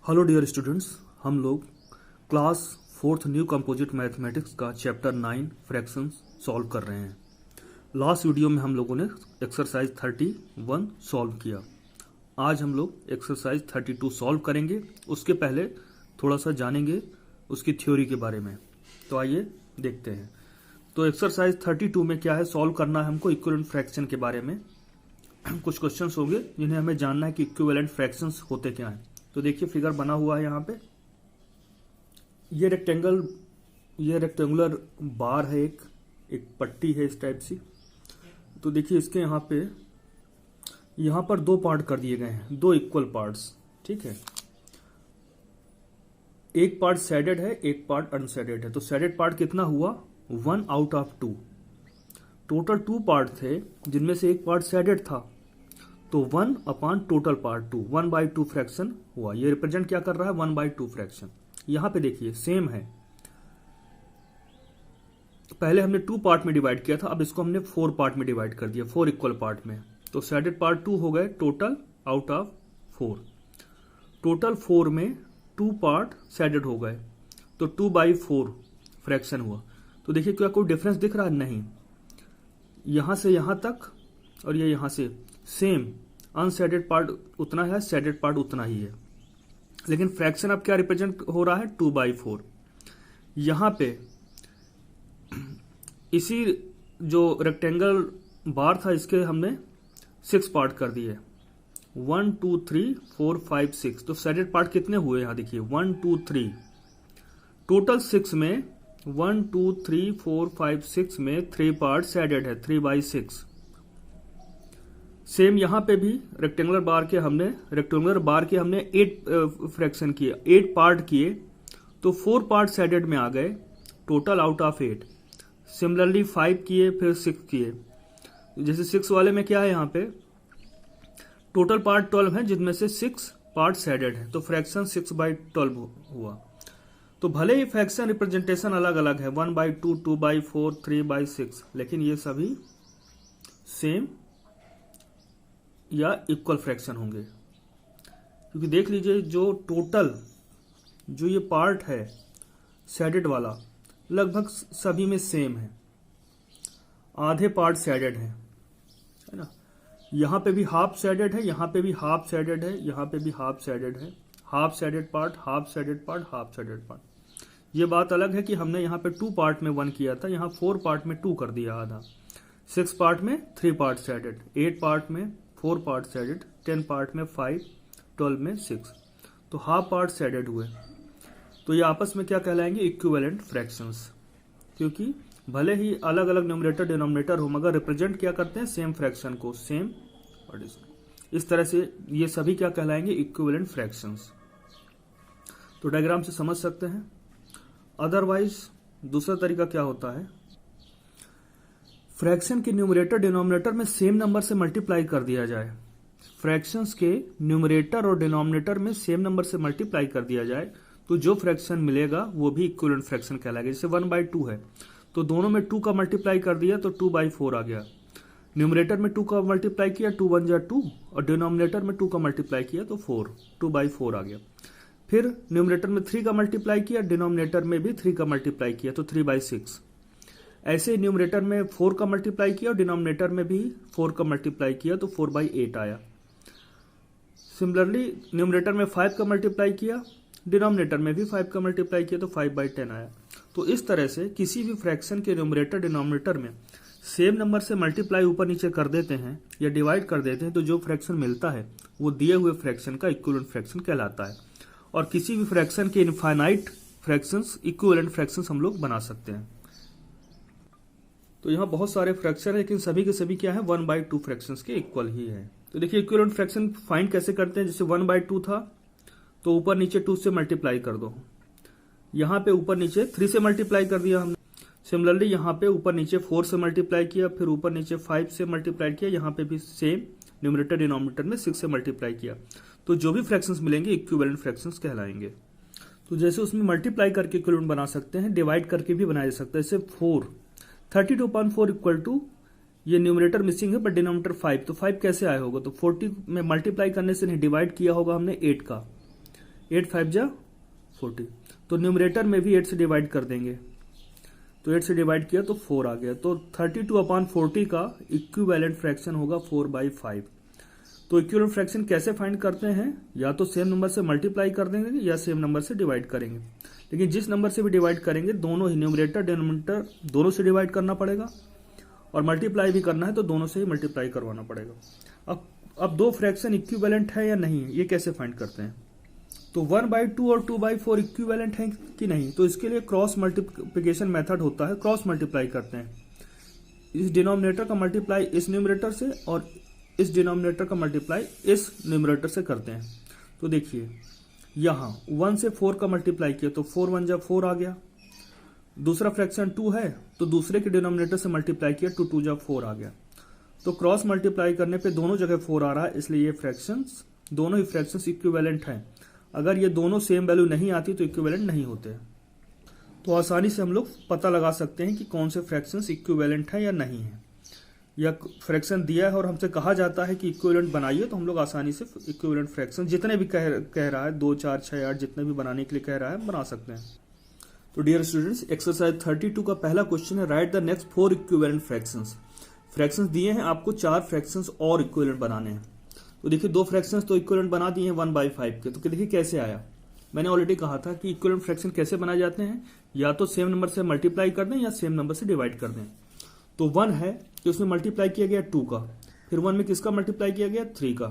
Hello dear students, हम लोग class fourth new composite mathematics का चैप्टर 9 फ्रैक्शंस सॉल्व कर रहे हैं। लास्ट वीडियो में हम लोगों ने एक्सरसाइज 31 सॉल्व किया। आज हम लोग एक्सरसाइज 32 सॉल्व करेंगे। उसके पहले थोड़ा सा जानेंगे उसकी थ्योरी के बारे में। तो आइए देखते हैं। तो एक्सरसाइज 32 में क्या है, सॉल्व करना है हमको इक्विवेलेंट फ्रैक्शन के बारे में। कुछ क्वेश्चंस होंगे जिन्हें हमें जानना है कि इक्विवेलेंट फ्रैक्शंस होते क्या हैं। तो देखिए फिगर बना हुआ है यहाँ पे। ये रेक्टेंगुलर बार है, एक पट्टी है इस टाइप सी। तो देखिए इसके यहाँ पर दो पार्ट कर दिए गए हैं, दो इक्वल पार्ट्स। ठीक है, एक पार्ट सैडेड है, एक पार्ट अनसैडेड है। तो सैडेड पार्ट कितना हुआ, 1 आउट ऑफ 2। टोटल 2 पार्ट थे जिनमें से एक पार्ट सैडेड था, तो 1 अपॉन टोटल पार्ट 2, 1/2 फ्रैक्शन हुआ। ये रिप्रेजेंट क्या कर रहा है, 1/2 फ्रैक्शन। यहां पे देखिए सेम है, पहले हमने 2 पार्ट में डिवाइड किया था, अब इसको हमने 4 पार्ट में डिवाइड कर दिया, 4 इक्वल पार्ट में। तो सैडेड पार्ट 2 हो गए टोटल आउट ऑफ 4। टोटल 4 में 2 पार्ट सैडेड हो गए, तो 2/4 फ्रैक्शन हुआ। तो देखिए क्या कोई डिफरेंस दिख रहा है, नहीं। यहां से यहां तक और ये यहां से सेम, अनसैडेड पार्ट उतना है, सैडेड पार्ट उतना ही है। लेकिन फ्रैक्शन अब क्या रिप्रेजेंट हो रहा है, 2/4। यहां पे इसी जो रेक्टेंगल बार था इसके हमने 6 पार्ट कर दिए, 1 2 3 4 5 6। तो सैडेड पार्ट कितने हुए, यहां देखिए 1 2 3। टोटल 6 में 1 2 3 4 5 6 में 3 पार्ट सैडेड है, 3/6। सेम यहां पे भी रेक्टेंगुलर बार के हमने 8 फ्रैक्शन किए, 8 पार्ट किए, तो 4 पार्ट सैडेड में आ गए, टोटल आउट ऑफ 8। सिमिलरली 5 किए, फिर 6 किए। जैसे 6 वाले में क्या है, यहां पे टोटल पार्ट 12 है जिनमें से 6 पार्ट सैडेड है, तो फ्रैक्शन 6/12 हुआ। तो भले ही फ्रैक्शन रिप्रेजेंटेशन अलग अलग है, 1/2, 2/4, 3/6, लेकिन ये सभी सेम या इक्वल फ्रैक्शन होंगे। क्योंकि देख लीजिए जो टोटल जो ये पार्ट है सैडेड वाला, लगभग सभी में सेम है। आधे पार्ट सैडेड है ना। यहां पे भी हाफ सैडेड है, यहां पे भी हाफ सैडेड है, यहां पे भी हाफ सैडेड है। Half shaded part, half shaded part, half shaded part. ये बात अलग है कि हमने यहाँ पे 2 पार्ट में 1 किया था, यहाँ 4 पार्ट में 2 कर दिया आधा। 6 पार्ट में 3 पार्ट सैडेड, 8 पार्ट में 4 पार्ट सैडेड, 10 पार्ट में 5, 12 में 6। तो हाफ पार्ट सैडेड हुए। तो ये आपस में क्या कहलाएंगे, इक्विवेलेंट फ्रैक्शंस। क्योंकि भले ही अलग अलग न्यूमरेटर डिनोमिनेटर हो, मगर रिप्रेजेंट क्या करते हैं, सेम फ्रैक्शन को, सेम एडिशन। इस तरह से ये सभी क्या कहलाएंगे, इक्विवेलेंट फ्रैक्शंस। तो डायग्राम से समझ सकते हैं। अदरवाइज दूसरा तरीका क्या होता है, फ्रैक्शन के न्यूमरेटर डिनोमिनेटर में सेम नंबर से मल्टीप्लाई कर दिया जाए। फ्रैक्शंस के न्यूमरेटर और डिनोमिनेटर में सेम नंबर से मल्टीप्लाई कर दिया जाए, तो जो फ्रैक्शन मिलेगा वो भी इक्विवेलेंट फ्रैक्शन कहलाएगा। जैसे 1/2 है, तो दोनों में 2 का मल्टीप्लाई कर दिया तो 2/4 आ गया। न्यूमरेटर में 2 का मल्टीप्लाई किया, 2 1 जा 2, और डिनोमिनेटर में 2 का मल्टीप्लाई किया तो 4, 2/4 आ गया। फिर न्यूमरेटर में 3 का मल्टीप्लाई किया, डिनोमिनेटर में भी 3 का मल्टीप्लाई किया तो 3/6। ऐसे न्यूमरेटर में 4 का मल्टीप्लाई किया और डिनोमिनेटर में भी 4 का मल्टीप्लाई किया तो 4/8 आया। सिमिलरली न्यूमरेटर में 5 का मल्टीप्लाई किया, डिनोमिनेटर में भी 5 का मल्टीप्लाई किया तो 5/10 आया। तो इस तरह से किसी भी फ्रैक्शन के न्यूमरेटर डिनोमिनेटर में सेम नंबर से मल्टीप्लाई ऊपर नीचे कर देते हैं या डिवाइड कर देते हैं, तो जो फ्रैक्शन मिलता है वो दिए हुए फ्रैक्शन का इक्विवेलेंट फ्रैक्शन कहलाता है। और किसी भी फ्रैक्शन के इनफाइनाइट फ्रैक्शंस इक्विवेलेंट फ्रैक्शंस हम लोग बना सकते हैं। तो यहाँ बहुत सारे फ्रैक्शन है, लेकिन सभी के सभी क्या है, 1/2 फ्रैक्शंस के इक्वल ही है। तो देखिए इक्विवेलेंट फ्रैक्शन फाइंड कैसे करते हैं। जैसे 1/2 था तो ऊपर नीचे 2 से मल्टीप्लाई कर दो, यहाँ पे ऊपर नीचे 3 से मल्टीप्लाई कर दिया हमने। सिमिलरली यहाँ पे ऊपर नीचे 4 से मल्टीप्लाई किया, फिर ऊपर नीचे 5 से मल्टीप्लाई किया, यहाँ पे भी सेम न्यूमरेटर डिनोमिनेटर में 6 से मल्टीप्लाई किया। तो जो भी फ्रैक्शंस मिलेंगे इक्विवेलेंट फ्रैक्शंस कहलाएंगे। तो जैसे उसमें मल्टीप्लाई करके इक्विवेलेंट बना सकते हैं, डिवाइड करके भी बनाया जा सकता है। जैसे 32/4 इक्वल टू, ये न्यूमरेटर मिसिंग है बट डिनोमिनेटर 5, तो 5 कैसे आया होगा, तो 40 में मल्टीप्लाई करने से नहीं, डिवाइड किया होगा हमने 8 का, 8 5 जा 40। तो न्यूमरेटर में भी 8 से डिवाइड कर देंगे, तो 8 से डिवाइड किया तो 4 आ गया। तो 32/40 का इक्विवेलेंट फ्रैक्शन होगा 4/5। तो इक्विवेलेंट फ्रैक्शन कैसे फाइंड करते हैं, या तो सेम नंबर से मल्टीप्लाई कर देंगे या सेम नंबर से डिवाइड करेंगे। लेकिन जिस नंबर से भी डिवाइड करेंगे दोनों ही न्यूमरेटर डिनोमिनेटर दोनों से डिवाइड करना पड़ेगा, और मल्टीप्लाई भी करना है तो दोनों से ही मल्टीप्लाई करवाना पड़ेगा। अब दो फ्रैक्शन इक्विवेलेंट है या नहीं है, ये कैसे फाइंड करते हैं। तो 1/2 और 2/4 इक्विवेलेंट है कि नहीं, तो इसके लिए क्रॉस मल्टीप्लिकेशन मेथड होता है। क्रॉस मल्टीप्लाई करते हैं, इस डिनोमिनेटर का मल्टीप्लाई इस न्यूमरेटर से और इस डिनोमिनेटर का मल्टीप्लाई इस न्यूमरेटर से करते हैं। तो देखिए यहां 1 से 4 का मल्टीप्लाई किया तो 4 1 जा 4 आ गया। दूसरा फ्रैक्शन 2 है तो दूसरे के डिनोमिनेटर से मल्टीप्लाई किया तो 2 जा 4 आ गया। तो क्रॉस मल्टीप्लाई करने पे दोनों जगह 4 आ रहा है, इसलिए ये फ्रैक्शंस दोनों ही फ्रैक्शंस इक्विवेलेंट हैं। अगर ये दोनों सेम वैल्यू नहीं आती तो इक्विवेलेंट नहीं होते। तो आसानी से हम लोग पता लगा सकते हैं कि कौन से फ्रैक्शंस इक्विवेलेंट है या नहीं है। या फ्रैक्शन दिया है और हमसे कहा जाता है कि इक्विवेलेंट बनाइए, तो हम लोग आसानी से इक्विवेलेंट फ्रैक्शन जितने भी कह रहा है 2 4 6 8 जितने भी बनाने के लिए कह रहा है बना सकते हैं। तो डियर स्टूडेंट्स, एक्सरसाइज 32 का पहला क्वेश्चन है, right the next 4 equivalent fractions. Fractions दिए हैं, आपको 4 फ्रैक्शंस और इक्विवेलेंट बनाने हैं। तो देखिए 2 फ्रैक्शंस तो इक्विवेलेंट बना दिए हैं 1/5 के। तो देखिए कैसे आया, मैंने ऑलरेडी कहा था कि इक्विवेलेंट फ्रैक्शन कैसे बनाए जाते हैं, या तो सेम नंबर से मल्टीप्लाई कर दें या सेम नंबर से डिवाइड कर दें। तो 1 है कि उसमें मल्टीप्लाई किया गया 2 का, फिर 1 में किसका मल्टीप्लाई किया गया 3 का।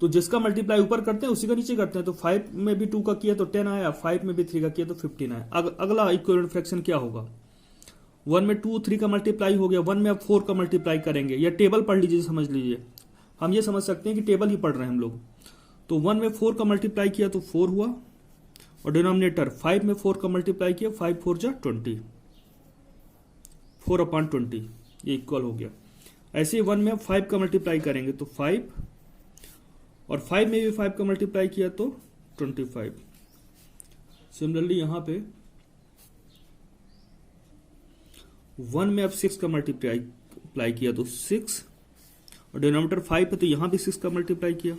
तो जिसका मल्टीप्लाई ऊपर करते हैं उसी का नीचे करते हैं। तो 5 में भी 2 का किया तो 10 आया, 5 में भी 3 का किया तो 15 आया। अगला इक्विवेलेंट फ्रैक्शन क्या होगा, 1 में 2 3 का मल्टीप्लाई हो गया, 1 में अब 4 का मल्टीप्लाई करेंगे। या टेबल पढ़ लीजिए, समझ लीजिए, हम ये समझ सकते हैं कि टेबल ही पढ़ रहे हैं हम लोग। तो 1 में 4 का मल्टीप्लाई किया तो 4 हुआ, और डिनोमिनेटर 5 में 4 का मल्टीप्लाई किया, 5 4 जा 20, 4/20 ये इक्वल हो गया। ऐसे ही 1 में अब 5 का मल्टीप्लाई करेंगे तो 5, और 5 में भी 5 का मल्टीप्लाई किया तो 25। सिमिलरली यहां पे 1 में अब 6 का मल्टीप्लाई किया तो 6, और डिनोमिनेटर 5 है तो यहां भी 6 का मल्टीप्लाई किया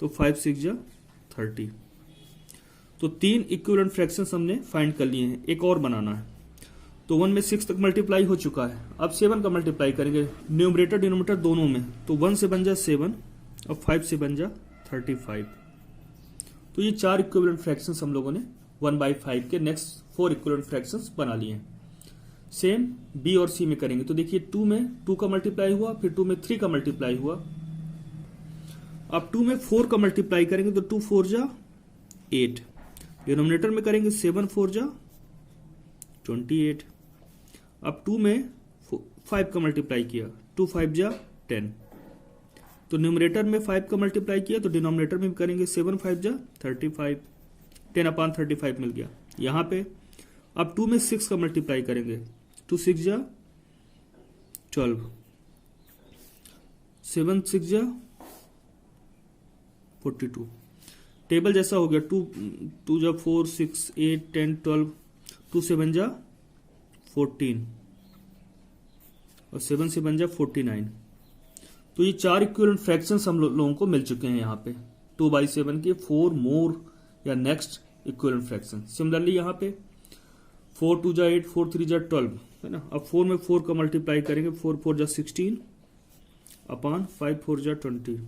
तो 5 6 जा 30। तो 3 इक्विवेलेंट फ्रैक्शंस हमने फाइंड कर लिए हैं, एक और बनाना है। तो 1 में 6 तक मल्टीप्लाई हो चुका है, अब 7 का मल्टीप्लाई करेंगे न्यूमरेटर डिनोमिनेटर दोनों में। तो 1 से बन जा 7 और 5 से बन जा 35। तो ये 4 इक्विवेलेंट फ्रैक्शंस हम लोगों ने 1/5 के नेक्स्ट 4 इक्विवेलेंट फ्रैक्शंस बना लिए हैं। सेम बी और सी में करेंगे। तो देखिए 2 में 2 का मल्टीप्लाई हुआ, फिर 2 में 3 का मल्टीप्लाई हुआ। अब 2 में 4 का मल्टीप्लाई करेंगे तो 2 4 जा 8। डिनोमिनेटर में करेंगे 7 4 जा 28। अब 2 में 5 का मल्टीप्लाई किया, 2 5 जा 10। तो न्यूमरेटर में 5 का मल्टीप्लाई किया तो डिनोमिनेटर में भी करेंगे 7 5 जा 35, 10/35 मिल गया। यहां पे अब 2 में 6 का मल्टीप्लाई करेंगे, 2 6 जा 12, 7 6 जा 42। टेबल जैसा हो गया, 2 जा 4 6 8 10 12, 2 से बन जा 14 और 7 से बन जा 49। तो ये 4 इक्विवेलेंट फ्रैक्शंस हम लोगों को मिल चुके हैं यहाँ पे 2/7 के 4 मोर या नेक्स्ट इक्विवेलेंट फ्रैक्शन। सिमिलरली यहाँ पे 4 2 जा 8, 4 3 जा 12 है ना। अब 4 में 4 का मल्टीप्लाई करेंगे, 4 4 जा 16 अपॉन 5 4 जा 20,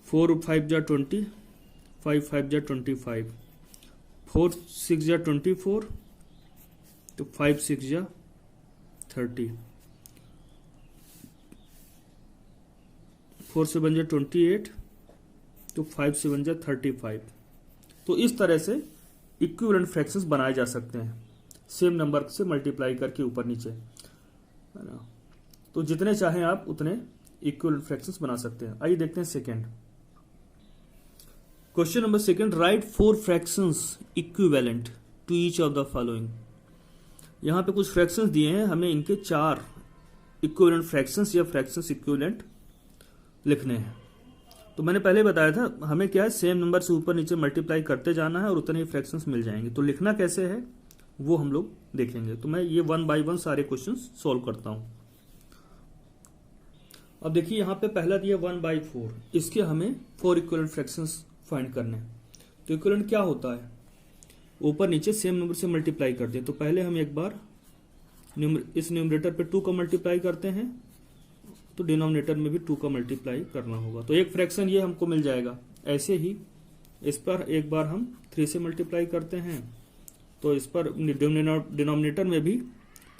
4 5 जा 20, 5 5 जा 25, 4 6 जा 24, तो 5 6 जा 30, 4 से बन जा 28, तो 5 से बन जा 35। तो इस तरह से इक्विवेलेंट फ्रैक्शंस बनाए जा सकते हैं, सेम नंबर से मल्टीप्लाई करके ऊपर नीचे, है ना। तो जितने चाहें आप उतने इक्विवेलेंट फ्रैक्शंस बना सकते हैं। आइए देखते हैं second question number second, write 4 fractions equivalent to each of the following. यहां पे कुछ फ्रैक्शंस दिए हैं, हमें इनके 4 इक्विवेलेंट फ्रैक्शंस या फ्रैक्शंस इक्विवेलेंट लिखने हैं। तो मैंने पहले बताया था हमें क्या है, सेम नंबर से ऊपर नीचे मल्टीप्लाई करते जाना है और उतने ही फ्रैक्शंस मिल जाएंगे। तो लिखना कैसे है वो हम लोग देखेंगे। तो मैं ये 1 बाय 1 सारे क्वेश्चंस सॉल्व करता हूं। अब देखिए यहाँ पे पहला दिया 1/4, इसके हमें 4 इक्विवेलेंट फ्रैक्शंस फाइंड करने हैं। तो इक्विवेलेंट क्या होता है, ऊपर नीचे सेम नंबर से मल्टीप्लाई करते हैं। तो पहले हम एक बार इस न्यूमरेटर पे 2 का मल्टीप्लाई करते हैं, तो डिनोमिनेटर में भी 2 का मल्टीप्लाई करना होगा। तो एक फ्रैक्शन ये हमको मिल जाएगा। ऐसे ही इस पर एक बार हम 3 से मल्टीप्लाई करते हैं, तो इस पर डिनोमिनेटर में भी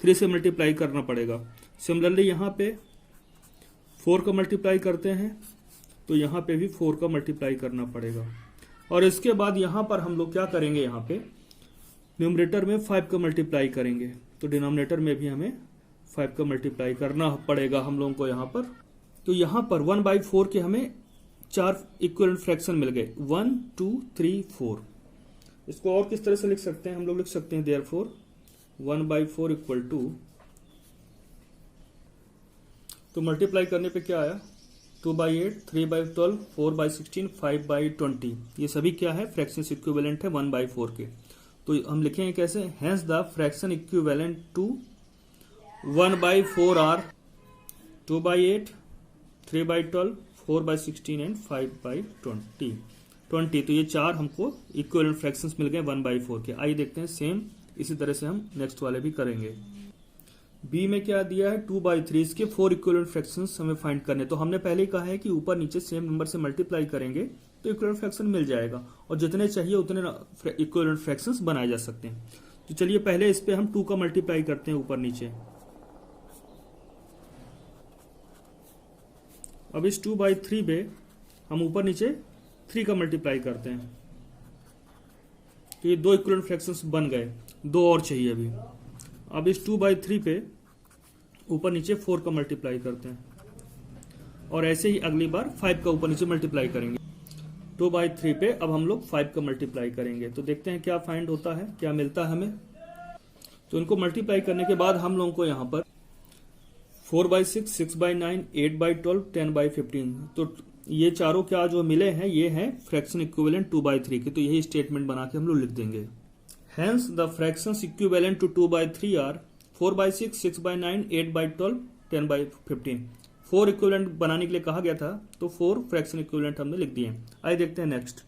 3 से मल्टीप्लाई करना पड़ेगा। सिमिलरली यहाँ पे 4 का मल्टीप्लाई करते हैं, तो यहाँ पे भी 4 का मल्टीप्लाई करना पड़ेगा। और इसके बाद यहाँ पर हम लोग क्या करेंगे, यहाँ पे न्यूमरेटर में 5 का मल्टीप्लाई करेंगे, तो डिनोमिनेटर में भी हमें 5 का मल्टीप्लाई करना पड़ेगा हम लोगों को यहाँ पर। तो यहाँ पर 1/4 के हमें 4 इक्विवेलेंट फ्रैक्शन मिल गए, 1 2 3 4। इसको और किस तरह से लिख सकते हैं, हम लोग लिख सकते हैं देयरफॉर 1/4 इक्वल टू, तो मल्टीप्लाई करने पे क्या आया, 2/8, 3/12, 4/16, 5/20। ये सभी क्या है, फ्रैक्शंस इक्विवेलेंट है 1/4 के। तो हम लिखेंगे कैसे, hence the fraction equivalent to 1/4 are 2/8, 3/12, 4/16 and 5/20। तो ये 4 हमको इक्विवेलेंट फ्रैक्शंस मिल गए 1/4 के। आइए देखते हैं सेम इसी तरह से हम नेक्स्ट वाले भी करेंगे। बी में क्या दिया है, 2/3, इसके 4 इक्विवेलेंट फ्रैक्शंस हमें फाइंड करने। तो हमने पहले ही कहा है कि ऊपर नीचे सेम नंबर से मल्टीप्लाई करेंगे तो इक्विवेलेंट फ्रैक्शन मिल जाएगा, और जितने चाहिए उतने इक्विवेलेंट फ्रैक्शंस बनाए जा सकते हैं। तो चलिए पहले इस पे हम 2 का मल्टीप्लाई करते हैं ऊपर नीचे। अब इस 2/3 पे हम ऊपर नीचे 3 का मल्टीप्लाई करते हैं, तो ये 2 इक्विवेलेंट फ्रैक्शंस बन गए, 2 और चाहिए अभी। अब इस 2/3 पे ऊपर नीचे 4 का मल्टीप्लाई करते हैं, और ऐसे ही अगली बार 5 का ऊपर नीचे मल्टीप्लाई करेंगे। 2/3 पे अब हम लोग 5 का मल्टीप्लाई करेंगे, तो देखते हैं क्या फाइंड होता है, क्या मिलता है हमें। तो इनको मल्टीप्लाई करने के बाद हम लोगों को यहाँ पर 4/6, 6/9, 8/12, 10/15, तो ये चारों क्या जो मिले हैं, ये हैं फ्रैक्शन इक्विवेलेंट 2/3 के। तो यही स्टेटमेंट बना के हम लोग लिख देंगे। Hence, the fractions equivalent to 2/3 are 4/6, 6/9, 8/12, 10/15। 4 equivalent बनाने के लिए कहा गया था, तो 4 फ्रैक्शन इक्विवेलेंट हमने लिख दिए। आइए देखते हैं नेक्स्ट।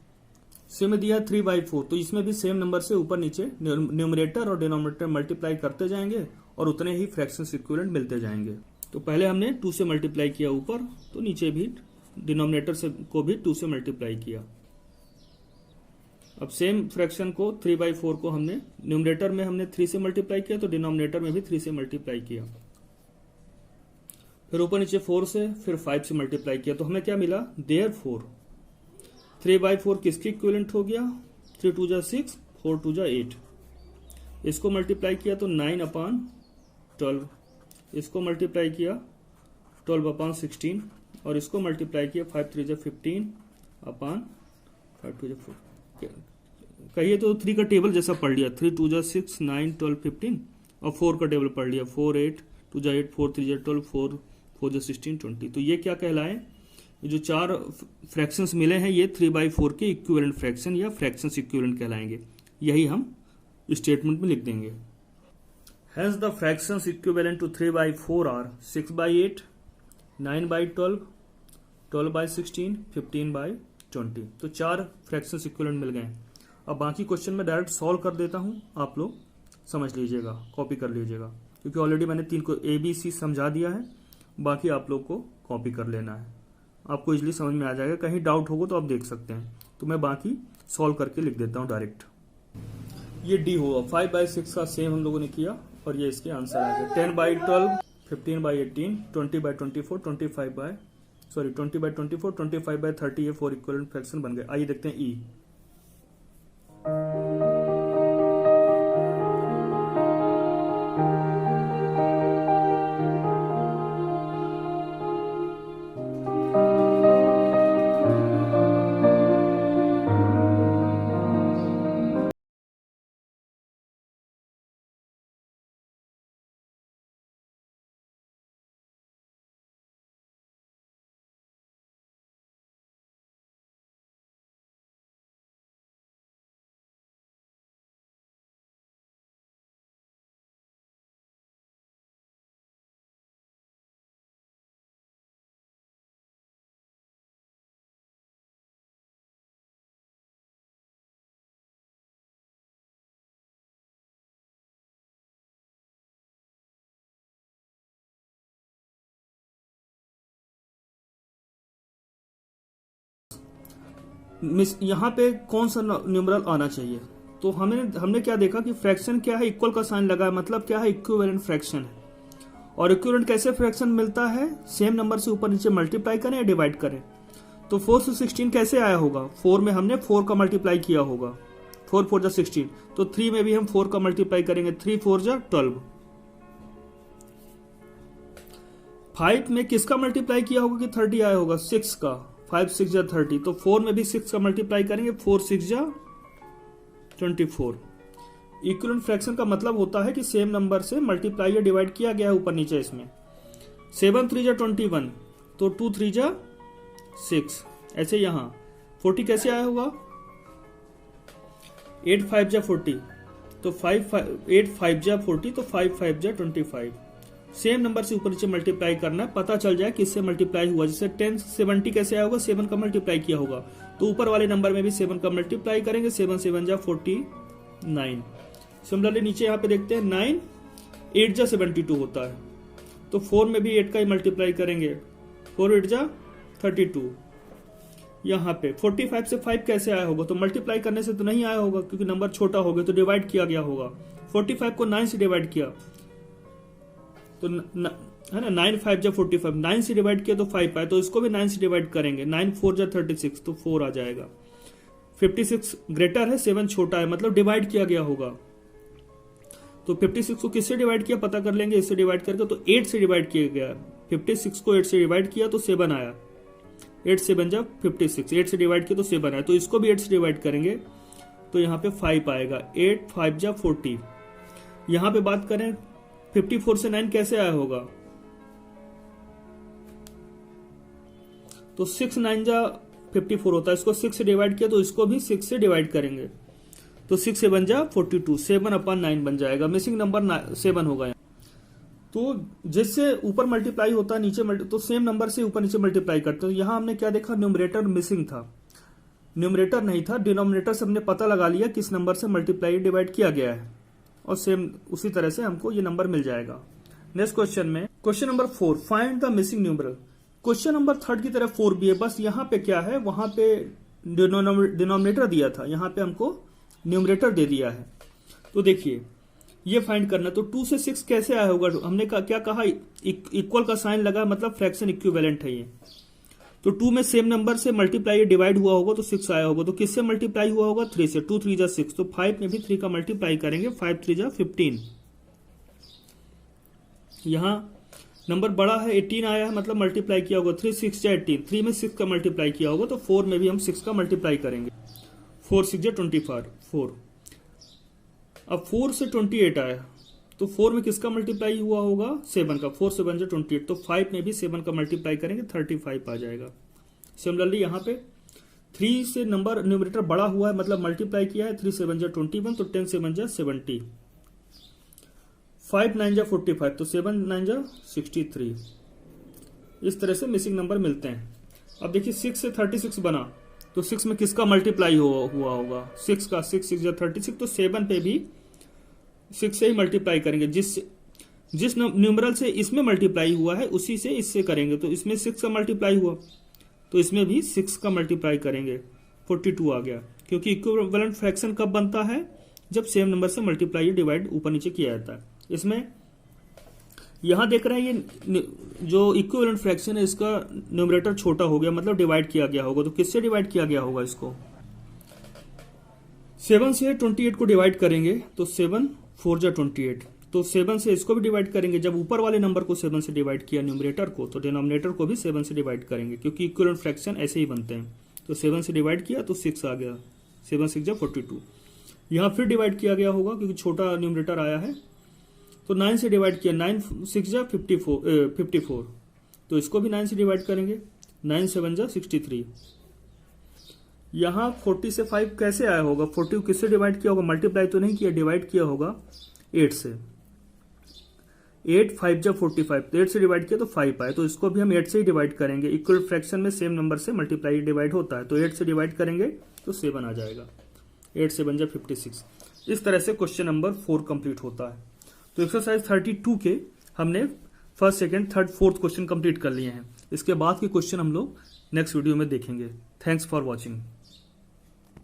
सी में दिया 3/4, तो इसमें भी सेम नंबर से ऊपर नीचे न्यूमरेटर और डिनोमिनेटर मल्टीप्लाई करते जाएंगे और उतने ही फ्रैक्शन इक्विवेलेंट मिलते जाएंगे। तो पहले हमने 2 से मल्टीप्लाई किया ऊपर, तो नीचे भी डिनोमिनेटर से को भी 2 से मल्टीप्लाई किया। अब सेम फ्रैक्शन को 3/4 को हमने न्यूमरेटर में हमने 3 से मल्टीप्लाई किया, तो डिनोमिनेटर में भी 3 से मल्टीप्लाई किया। फिर ऊपर नीचे 4 से, फिर 5 से मल्टीप्लाई किया, तो हमें क्या मिला, देयरफॉर 3/4 किसके इक्विवेलेंट हो गया, 3 2 6, 4 2 8। इसको मल्टीप्लाई किया तो 9/12, इसको मल्टीप्लाई किया 12/16, और इसको मल्टीप्लाई किया 5 3 15 5 2 4। कहिए तो 3 का टेबल जैसा पढ़ लिया, 3 2 6, 9 12 15, और 4 का टेबल पढ़ लिया, 4 8 2 8, 4 3 12, 4 4 16 20। तो ये क्या कहलाए, ये जो 4 फ्रैक्शंस मिले हैं, ये 3/4 के इक्विवेलेंट फ्रैक्शन या फ्रैक्शंस इक्विवेलेंट कहलाएंगे। यही हम स्टेटमेंट में लिख देंगे। Hence the fractions equivalent to 3/4 are 6/8, 9/12, 12/16, 15/20। तो 4 फ्रैक्शंस इक्विवेलेंट मिल गए। अब बाकी क्वेश्चन में डायरेक्ट सॉल्व कर देता हूं, आप लोग समझ लीजिएगा, कॉपी कर लीजिएगा, क्योंकि ऑलरेडी मैंने 3 को ABC समझा दिया है। बाकी आप लोग को कॉपी कर लेना है, आपको इजीली समझ में आ जाएगा। कहीं डाउट होगा तो आप देख सकते हैं। तो मैं बाकी सॉल्व करके लिख देता हूँ डायरेक्ट। ये डी होगा, 5/6 का सेम हम लोगों ने किया, और ये इसके आंसर आ गए। 10/12, 15/18, 20/24, 20/24, 25/30, ये 4 इक्विवेलेंट फ्रैक्शन बन गए। आइए देखते हैं ई। यहाँ पे कौन सा न्यूमरल आना चाहिए। तो हमने क्या देखा कि फ्रैक्शन क्या है, इक्वल का साइन लगा है, मतलब क्या है, इक्विवेलेंट फ्रैक्शन है। और इक्विवेलेंट कैसे फ्रैक्शन मिलता है, सेम नंबर से ऊपर नीचे मल्टीप्लाई करें या डिवाइड करें। तो 4 से 16 कैसे आया होगा, 4 में हमने 4 का मल्टीप्लाई किया होगा, 4 4 जा 16, तो 3 में भी हम 4 का मल्टीप्लाई करेंगे, 3 4 जा 12। 5 में किसका मल्टीप्लाई किया होगा कि 30 आया होगा, 6 का, 5 6 जा 30, तो 4 में भी 6 का मल्टीप्लाई करेंगे, 4 6 जा 24। इक्विवेलेंट फ्रैक्शन का मतलब होता है कि सेम नंबर से मल्टीप्लाई या डिवाइड किया गया है ऊपर नीचे। इसमें 7 3 जा 21, तो 2 3 जा 6, ऐसे यहां 40 कैसे आया होगा, 8 5 जा 40, तो 8 5 जा 40, तो 5 5 जा 25। सेम नंबर से ऊपर नीचे मल्टीप्लाई करना है, पता चल जाए किससे मल्टीप्लाई हुआ। जैसे 10 70 कैसे आया होगा, 7 का मल्टीप्लाई किया होगा, तो ऊपर वाले नंबर में भी 7 का मल्टीप्लाई करेंगे, 7 7 जा 49। सिमिलरली नीचे यहाँ पे देखते हैं 9 8 जा 72 होता है, तो 4 में भी 8 का ही मल्टीप्लाई करेंगे, 4 8 जा 32। यहाँ पे 45 से 5 कैसे आया होगा, तो मल्टीप्लाई करने से तो नहीं आया होगा क्योंकि नंबर छोटा हो गया, तो डिवाइड किया गया होगा। 45 को 9 से डिवाइड किया तो है ना, 9 5 जा 45, 9 से डिवाइड किया तो 5 आया, तो इसको भी 9 से डिवाइड करेंगे, 9 4 जा 36, तो 4 आ जाएगा। 56 ग्रेटर है, 7 छोटा है, मतलब डिवाइड किया गया होगा। तो 56 को किससे डिवाइड किया पता कर लेंगे, इससे डिवाइड करके, तो 8 से डिवाइड किया गया। 56 को 8 से डिवाइड किया तो 7 आया, 8 7 जा 56, 8 से डिवाइड किया तो 7 आया, तो इसको भी 8 से डिवाइड करेंगे तो यहाँ पे 5 आएगा, 8 5 जा 40। यहाँ पे बात करें 54 से 9 कैसे आया होगा, तो 6 9 जा 54 होता है, इसको 6 से डिवाइड किया तो इसको भी 6 से डिवाइड करेंगे, तो 6 7 जा 42, 7/9 बन जाएगा, मिसिंग नंबर 7 होगा। तो जिससे ऊपर मल्टीप्लाई होता है नीचे तो सेम नंबर से ऊपर नीचे मल्टीप्लाई करते हैं। यहां हमने क्या देखा, न्यूमरेटर मिसिंग था, न्यूमरेटर नहीं था, डिनोमिनेटर से हमने पता लगा लिया किस नंबर से मल्टीप्लाई डिवाइड किया गया है, और सेम उसी तरह से हमको ये नंबर मिल जाएगा। नेक्स्ट क्वेश्चन में question number 4, find the missing numeral. Question number 3 की तरह 4 भी है, बस यहाँ पे क्या है, वहां पे डिनोमिनेटर दिया था, यहाँ पे हमको न्यूमरेटर दे दिया है। तो देखिए ये फाइंड करना, तो 2 से 6 कैसे आया होगा, हमने क्या कहा, इक्वल का साइन लगा, मतलब फ्रैक्शन इक्विवेलेंट है ये। तो 2 में सेम नंबर से मल्टीप्लाई डिवाइड हुआ होगा तो 6 आया होगा, तो किससे मल्टीप्लाई हुआ होगा, 3 से, 2 3 जा 6, तो 5 में भी 3 का मल्टीप्लाई करेंगे, 5 3 जा 15। यहां नंबर बड़ा है, 18 आया है, मतलब मल्टीप्लाई किया होगा, 3 6 जा 18, 3 में 6 का मल्टीप्लाई किया होगा, तो 4 में भी हम 6 का मल्टीप्लाई करेंगे, 4 6 जा 24। अब 4 से 28 आया, तो 4 में किसका मल्टीप्लाई हुआ होगा, 7 का, 4 7 जा 28, तो 5 में भी 7 का मल्टीप्लाई करेंगे, 35 आ जाएगा। सिमिलरली यहाँ पे 3 से नंबर न्यूमरेटर बड़ा हुआ है, मतलब मल्टीप्लाई किया है, 3 7 जा 21, तो 10 7 जा 70, 5 9 जा 45, तो 7 9 जा 63। इस तरह से मिसिंग नंबर मिलते हैं। अब देखिए 6 से 36 बना, तो 6 में किसका मल्टीप्लाई हुआ होगा, 6 का, 6 6 जा 36, तो 7 पे भी 6 से ही मल्टीप्लाई करेंगे, जिस न्यूमरल से इसमें मल्टीप्लाई हुआ है उसी से इससे करेंगे, तो इसमें 6 का मल्टीप्लाई हुआ तो इसमें भी 6 का मल्टीप्लाई करेंगे, 42 आ गया। क्योंकि इक्विवेलेंट फ्रैक्शन कब बनता है, जब सेम नंबर से मल्टीप्लाई या डिवाइड ऊपर नीचे किया जाता है। इसमें यहां देख रहे हैं ये जो इक्विवेलेंट फ्रैक्शन है, इसका न्यूमरेटर छोटा हो गया, मतलब डिवाइड किया गया होगा, तो किससे डिवाइड किया गया होगा, इसको 7 से 28 को डिवाइड करेंगे, तो 7 4 जा 28, तो 7 से इसको भी डिवाइड करेंगे। जब ऊपर वाले नंबर को 7 से डिवाइड किया न्यूमरेटर को, तो डिनोमिनेटर को भी 7 से डिवाइड करेंगे, क्योंकि इक्विवेलेंट फ्रैक्शन ऐसे ही बनते हैं। तो 7 से डिवाइड किया तो 6 आ गया, 7 6 जा 42। यहां फिर डिवाइड किया गया होगा क्योंकि छोटा न्यूमरेटर आया है, तो 9 से डिवाइड किया, 9 6 जा 54, तो इसको भी 9 से डिवाइड करेंगे, 9 7 जा 63। यहां 40 से 5 कैसे आया होगा, 40 किससे डिवाइड किया होगा, मल्टीप्लाई तो नहीं किया, डिवाइड किया होगा 8 से, 8 5 जा 45, तो 8 से डिवाइड किया तो 5 आए, तो इसको भी हम 8 से ही डिवाइड करेंगे। इक्वल फ्रैक्शन में सेम नंबर से मल्टीप्लाई डिवाइड होता है, तो 8 से डिवाइड करेंगे तो 7 आ जाएगा, 8 7 जा 56। इस तरह से क्वेश्चन नंबर 4 कंप्लीट होता है। तो एक्सरसाइज 32 के हमने first second third fourth question complete कर लिए हैं। इसके बाद के क्वेश्चन हम लोग नेक्स्ट वीडियो में देखेंगे। Thanks for watching.